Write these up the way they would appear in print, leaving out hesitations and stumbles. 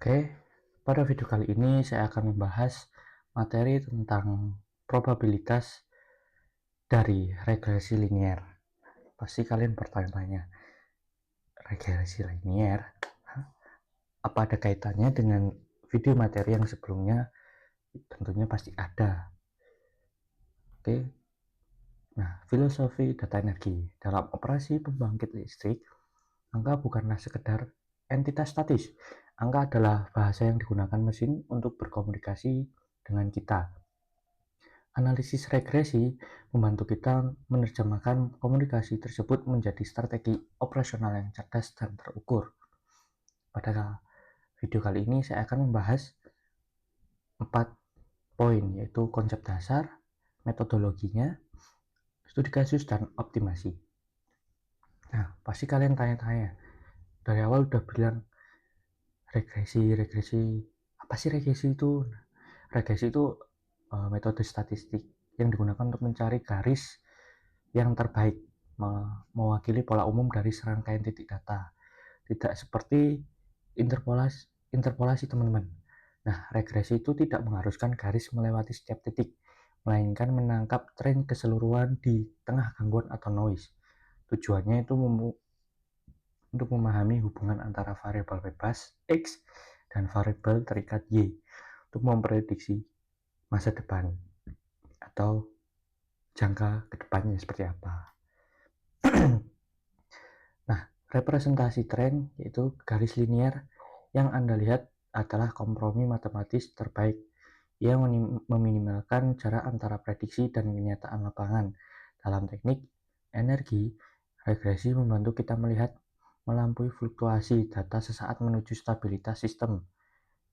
Oke, pada video kali ini saya akan membahas materi tentang probabilitas dari regresi linier. Pasti kalian bertanya-tanya, regresi linier? Apa ada kaitannya dengan video materi yang sebelumnya? Tentunya pasti ada. Oke, nah filosofi data energi dalam operasi pembangkit listrik, angka bukanlah sekedar entitas statis. Angka adalah bahasa yang digunakan mesin untuk berkomunikasi dengan kita. Analisis regresi membantu kita menerjemahkan komunikasi tersebut menjadi strategi operasional yang cerdas dan terukur. Pada video kali ini saya akan membahas 4 poin, yaitu konsep dasar, metodologinya, studi kasus, dan optimasi. Nah, pasti kalian tanya-tanya, dari awal udah bilang regresi, apa sih regresi itu? Regresi itu metode statistik yang digunakan untuk mencari garis yang terbaik mewakili pola umum dari serangkaian titik data, tidak seperti interpolasi teman-teman. Nah, regresi itu tidak mengharuskan garis melewati setiap titik, melainkan menangkap tren keseluruhan di tengah gangguan atau noise. Tujuannya itu untuk memahami hubungan antara variabel bebas X dan variabel terikat Y untuk memprediksi masa depan atau jangka kedepannya seperti apa. Nah, representasi tren yaitu garis linier yang Anda lihat adalah kompromi matematis terbaik yang meminimalkan jarak antara prediksi dan kenyataan lapangan. Dalam teknik energi, regresi membantu kita melihat melampaui fluktuasi data sesaat menuju stabilitas sistem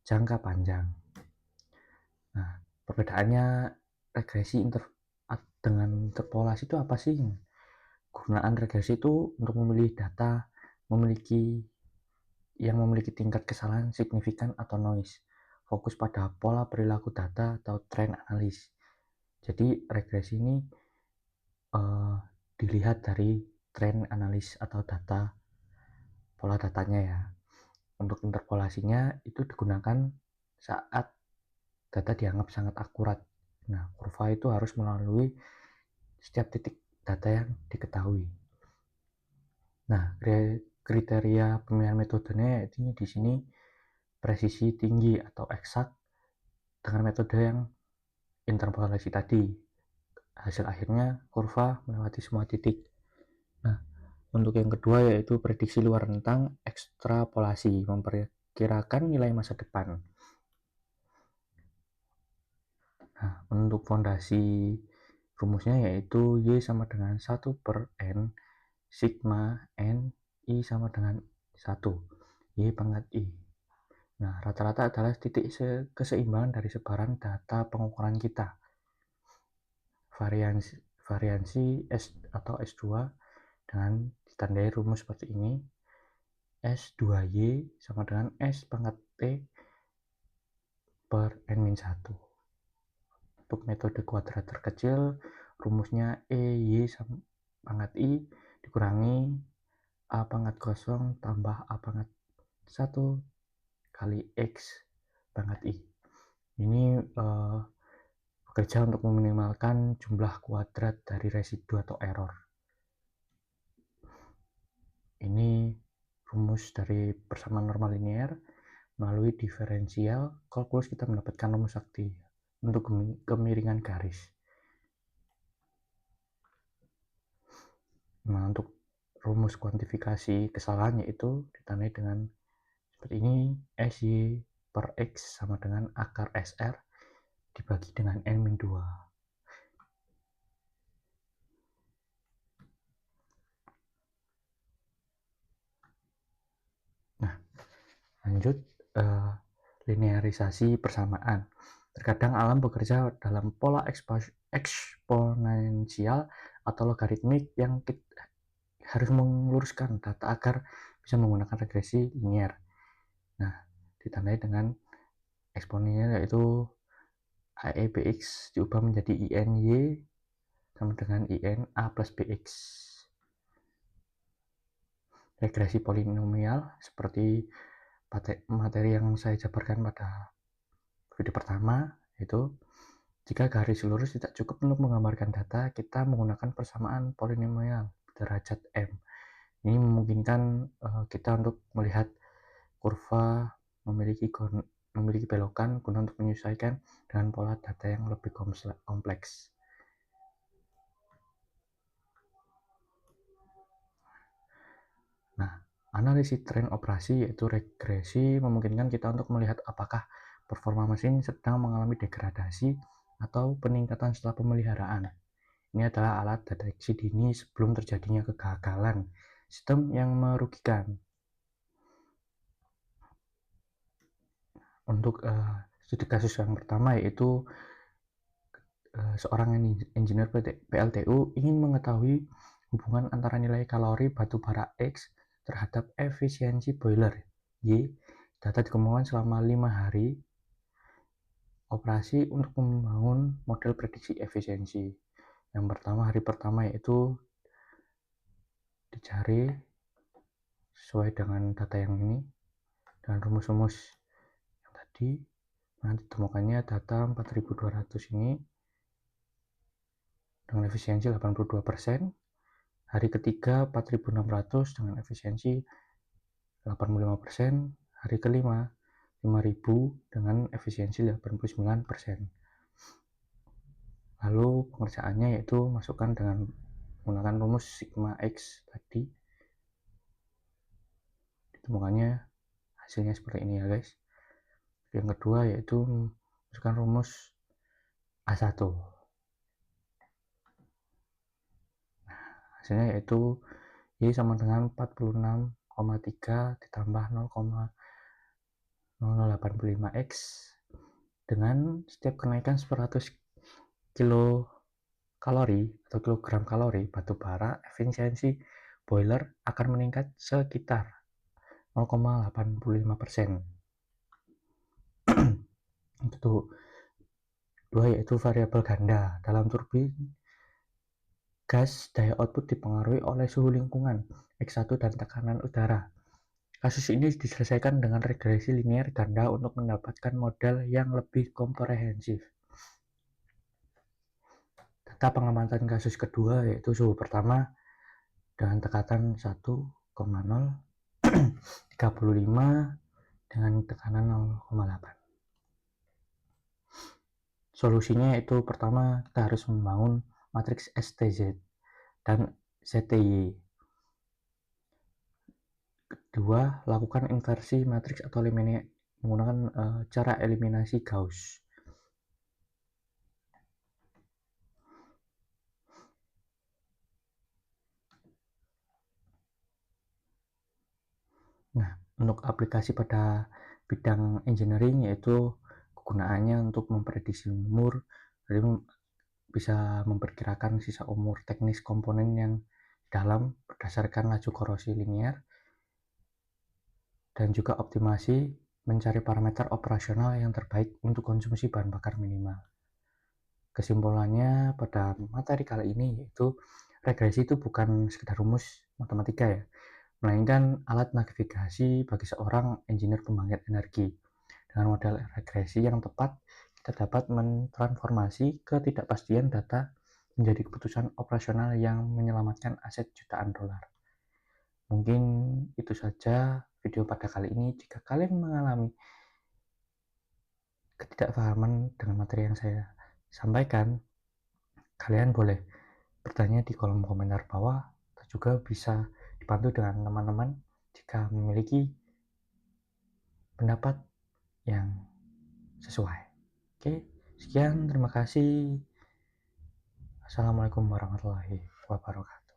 jangka panjang. Nah, perbedaannya regresi dengan interpolasi itu apa sih? Gunaan regresi itu untuk memilih data yang memiliki tingkat kesalahan signifikan atau noise, fokus pada pola perilaku data atau trend analis. Jadi regresi ini dilihat dari trend analis atau data, pola datanya ya. Untuk interpolasinya itu digunakan saat data dianggap sangat akurat. Nah, kurva itu harus melalui setiap titik data yang diketahui. Nah, kriteria pemilihan metodenya ini di sini presisi tinggi atau eksak dengan metode yang interpolasi tadi. Hasil akhirnya kurva melewati semua titik. Nah, untuk yang kedua yaitu prediksi luar rentang ekstrapolasi, memperkirakan nilai masa depan. Nah, untuk fondasi rumusnya yaitu Y sama dengan 1 per N sigma N I sama dengan 1 Y pangkat I. Nah, rata-rata adalah titik keseimbangan dari sebaran data pengukuran kita. Variansi S atau S2 dengan ditandai rumus seperti ini. S2Y sama dengan S pangkat T per N-1. Untuk metode kuadrat terkecil, rumusnya EY sama pangkat I dikurangi A pangkat kosong tambah A pangkat 1 kali X pangkat I. Ini bekerja untuk meminimalkan jumlah kuadrat dari residu atau error. Ini rumus dari persamaan normal linear. Melalui diferensial kalkulus kita mendapatkan rumus sakti untuk kemiringan garis. Nah, untuk rumus kuantifikasi kesalahan yaitu ditandai dengan seperti ini, SY per X sama dengan akar SR dibagi dengan N-2. Nah, lanjut linearisasi persamaan. Terkadang alam bekerja dalam pola eksponensial atau logaritmik yang harus meluruskan data agar bisa menggunakan regresi linier. Nah, ditandai dengan eksponennya yaitu AEBX diubah menjadi INY sama dengan IN A plus BX. Regresi polinomial seperti materi yang saya jabarkan pada video pertama, yaitu jika garis lurus tidak cukup untuk menggambarkan data, kita menggunakan persamaan polinomial derajat M. Ini memungkinkan kita untuk melihat kurva memiliki belokan guna untuk menyesuaikan dengan pola data yang lebih kompleks. Nah, analisis tren operasi yaitu regresi memungkinkan kita untuk melihat apakah performa mesin sedang mengalami degradasi atau peningkatan setelah pemeliharaan. Ini adalah alat deteksi dini sebelum terjadinya kegagalan sistem yang merugikan. Untuk studi kasus yang pertama yaitu seorang engineer PLTU ingin mengetahui hubungan antara nilai kalori batu bara X terhadap efisiensi boiler Y. Data dikumpulkan selama 5 hari operasi untuk membangun model prediksi efisiensi. Yang pertama, hari pertama yaitu dicari sesuai dengan data yang ini dan rumus-rumus yang tadi. Nanti ditemukannya data 4200 ini dengan efisiensi 82%. Hari ketiga 4600 dengan efisiensi 85%. Hari kelima 5000 dengan efisiensi 89%. Lalu pengerjaannya yaitu masukkan dengan menggunakan rumus sigma X tadi. Ditemukannya hasilnya seperti ini ya guys. Yang kedua yaitu masukkan rumus A1. Hasilnya yaitu Y sama dengan 46,3 ditambah 0,0085 X dengan setiap kenaikan 100 kilokalori atau kilogram kalori batu bara, efisiensi boiler akan meningkat sekitar 0,85%. Itu dua yaitu variabel ganda. Dalam turbin gas, daya output dipengaruhi oleh suhu lingkungan X1 dan tekanan udara. Kasus ini diselesaikan dengan regresi linear ganda untuk mendapatkan model yang lebih komprehensif. Data pengamatan kasus kedua yaitu suhu pertama dengan tekanan 1,0, 35 dengan tekanan 0,8. Solusinya yaitu pertama kita harus membangun matriks STZ dan ZTY. Kedua, lakukan inversi matriks atau menggunakan cara eliminasi Gauss. Nah, untuk aplikasi pada bidang engineering yaitu kegunaannya untuk memprediksi umur, jadi bisa memperkirakan sisa umur teknis komponen yang dalam berdasarkan laju korosi linear, dan juga optimasi mencari parameter operasional yang terbaik untuk konsumsi bahan bakar minimal. Kesimpulannya pada materi kali ini yaitu regresi itu bukan sekedar rumus matematika ya, melainkan alat navigasi bagi seorang engineer pembangkit energi. Dengan model regresi yang tepat, kita dapat mentransformasi ketidakpastian data menjadi keputusan operasional yang menyelamatkan aset jutaan dolar. Mungkin itu saja video pada kali ini. Jika kalian mengalami ketidakpahaman dengan materi yang saya sampaikan, kalian boleh bertanya di kolom komentar bawah, atau juga bisa dibantu dengan teman-teman jika memiliki pendapat yang sesuai. Oke, sekian, terima kasih. Assalamualaikum warahmatullahi wabarakatuh.